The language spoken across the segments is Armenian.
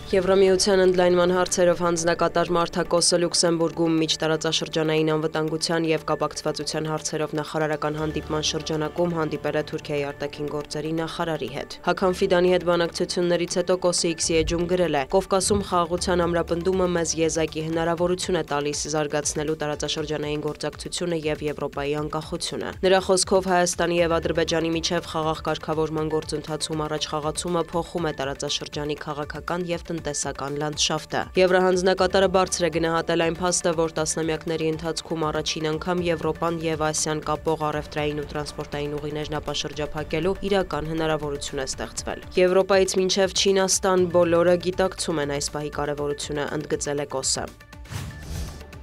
Եվրամիության ընդլայնման հարցերով հանձնակատար Մարտակոսը Լյուքսեմբուրգում միջտարածաշրջանային անվտանգության և կապակցվածության հարցերով նախարարական հանդիպման շրջանակում հանդիպել է Թուրքիայի արտաքին գործերի նախարարի հետ։ Հաքամ Ֆիդանի հետ բանակցություններից հետո Կոսի X-ի էջում գրել է. «Կովկասում խաղաղության ամրապնդումը մեզ եզակի հնարավորություն է տալիս զարգացնելու տարածաշրջանային գործակցությունը և Եվրոպայի անկախությունը»։ Նրա խոսքով Հայաստանի և Ադրբեջանի միջև խաղաղ կարգավորման գործընթացում առաջխաղացումը փոխում է տարածաշրջանի քաղաքական և տնտեսական լանդշաֆտը։ Եվրահանձնակատարը բարձր է գնահատել այն փաստը, որ տասնամյակների ընթացքում առաջին անգամ Եվրոպան և Ասիան կապող առևտրային ու տրանսպորտային ուղիներն ապաշրջափակելու իրական հնարավորություն է ստեղծվել։ Եվրոպայից մինչև Չինաստան բոլորը գիտակցում են այս պահի կարևորությունը, ընդգծել է Կոսը։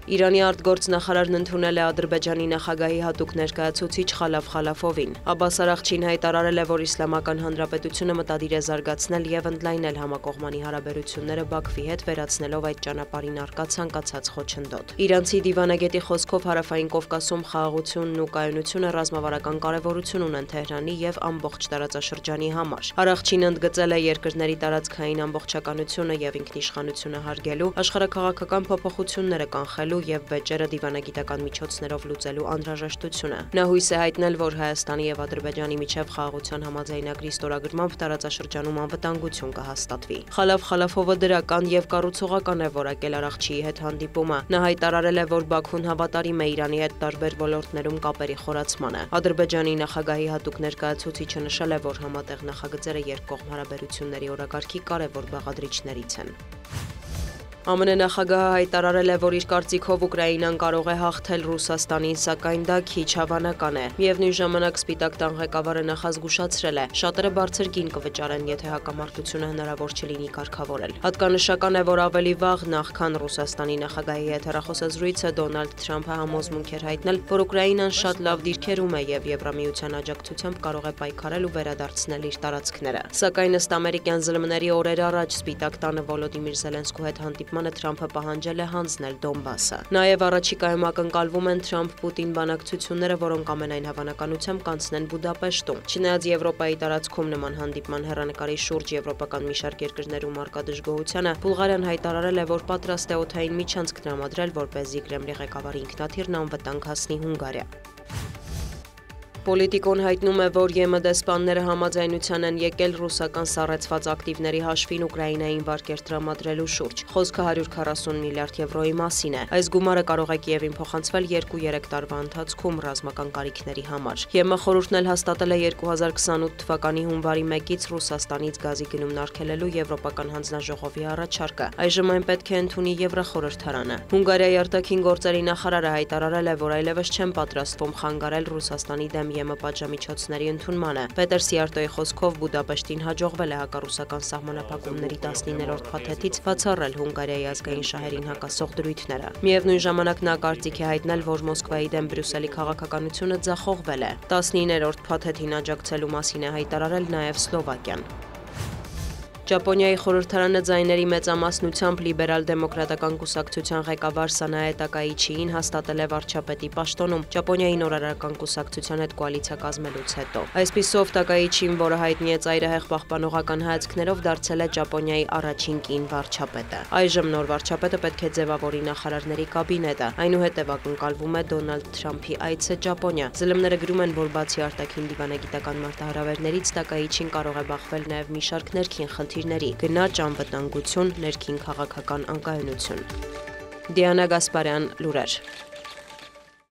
Իրանի արտգործնախարարն ընդունել է Ադրբեջանի նախագահի հատուկ ներկայացուցիչ Խալաֆ Խալաֆովին։ Աբբաս Արաղչին հայտարարել է, որ Իսլամական Հանրապետությունը մտադիր է զարգացնել և ընդլայնել համակողմանի հարաբերությունները Բաքվի հետ, վերացնելով այդ ճանապարհին առկա ցանկացած խոչընդոտ։ Իրանցի դիվանագետի խոսքով Հարավային Կովկասում խաղաղությունն ու կայունությունը ռազմավարական կարևորություն ունեն Թեհրանի և ամբողջ տարածաշրջանի համար։ Արաղչին ընդգծել է երկրների տարածքային ամբողջականությունը և ինքնիշխանությունը հարգելու, աշխարհաքաղաքական փոփոխությունները կանխելու և վեճերը դիվանագիտական միջոցներով լուծելու անհրաժեշտությունը։ Նա հույս է հայտնել, որ Հայաստանի և Ադրբեջանի միջև խաղաղության համաձայնագրի ստորագրմամբ տարածաշրջանում անվտանգություն կհաստատվի։ Խալաֆ Խալաֆովը դրական և կառուցողական է որակել Արաղչիի հետ հանդիպումը։ Նա հայտարարել է, որ Բաքուն հավատարիմ է Իրանի հետ տարբեր ոլորտներում կապերի խորացմանը։ Ադրբեջանի նախագահի հատուկ ներկայացուցիչը նշել է, որ համատեղ նախագծերը երկկողմ հարաբերությունների օրակարգի կարևոր բաղադրիչներից են։ ԱՄՆ նախագահը հայտարարել է, որ իր կարծիքով Ուկրաինան կարող է հաղթել Ռուսաստանին, սակայն դա քիչ հավանական է։ Միևնույն ժամանակ Սպիտակ տան ղեկավարը նախազգուշացրել է. «Շատերը բարձր գին կվճարեն, եթե հակամարտությունը հնարավոր չլինի կարգավորել»։ Հատկանշական է, որ ավելի վաղ, նախքան Ռուսաստանի նախագահի հետ հեռախոսազրույցը, Դոնալդ Թրամփը համոզմունք էր հայտնել, որ Ուկրաինան շատ լավ դիրքերում է և Եվրամիության աջակցությամբ կարող է պայքարել ու վերադարձնել իր տարածքները։ Սակայն ըստ ամերիկյան ԶԼՄ-ների օրեր առաջ Սպիտակ տանը Վոլոդիմիր Զելենսկու հետ հանդիպմանը Թրամփը պահանջել է հանձնել Դոնբասը։ Նաև առաջիկայում ակնկալվում են Թրամփ-Պուտին բանակցությունները, որոնք ամենայն հավանականությամբ կանցնեն Բուդապեշտում։ Չնայած Եվրոպայի տարածքում նման հանդիպման հեռանկարի շուրջ եվրոպական մի շարք երկրներում առկա դժգոհությանը, Բուլղարիան հայտարարել է, որ պատրաստ է օդային միջանցք տրամադրել, որպեսզի Կրեմլի ղեկավարի ինքնաթիռն անվտանգ հասնի Հունգարիա։ Պոլիտիկոն հայտնում է, որ ԵՄ դեսպանները համաձայնության են եկել ռուսական սառեցված ակտիվների հաշվին Ուկրաինային վարկեր տրամադրելու շուրջ։ Խոսքը 140 միլիարդ եվրոյի մասին է։ Այս գումարը կարող է Կիևին փոխանցվել 2-3 տարվա ընթացքում ռազմական կարիքների համար։ ԵՄ խորհուրդն էլ հաստատել է 2028 թվականի հունվարի 1-ից Ռուսաստանից գազի գնումն արգելելու Եվրոպական հանձնաժողովի առաջարկը։ Այժմ այն պետք է ընդունի Եվրախորհրդարանը։ Հունգարիայի արտաքին գործերի նախարարը հայտարարել է, որ այլևս չեն պատրաստվում խանգարել Ռուսաստանի դեմ ԵՄ պատժամիջոցների ընդունմանը։ Պետր Սիարտոյի խոսքով Բուդապեշտին հաջողվել է հակառուսական սահմանափակումների 19-րդ փաթեթից բացառել Հունգարիայի ազգային շահերին հակասող դրույթները։ Միևնույն ժամանակ նա կարծիք է հայտնել, որ Մոսկվայի դեմ Բրյուսելի քաղաքականությունը ձախողվել է։ 19-րդ փաթեթին աջակցելու մասին է հայտարարել նաև Սլովակիան։ Ճապոնիայի խորհրդարանը ձայների մեծամասնությամբ լիբերալ-դեմոկրատական կուսակցության ղեկավար Սանաե Տակաիչիին հաստատել է վարչապետի պաշտոնում Ճապոնիայի նորարարական կուսակցության հետ կոալիցիա կազմելուց հետո։ Այսպիսով Տակաիչին, որը հայտնի է ծայրահեղ պահպանողական հայացքներով, դարձել է Ճապոնիայի առաջին կին վարչապետը։ Այժմ նոր վարչապետը պետք է ձևավորի նախարարների կաբինետը։ Այնուհետև ակնկալվում է Դոնալդ Թրամփի այցը Ճապոնիա։ ԶԼՄ-ները գրում են, որ բացի արտաքին դիվանագիտական մարտահրավերներից Տակաիչին կարող է բախվել նաև մի շարք ներքին խնդիրների՝ գնաճ, անվտանգություն, ներքին քաղաքական անկայունություն։ Դիանա Գասպարյան, լուրեր։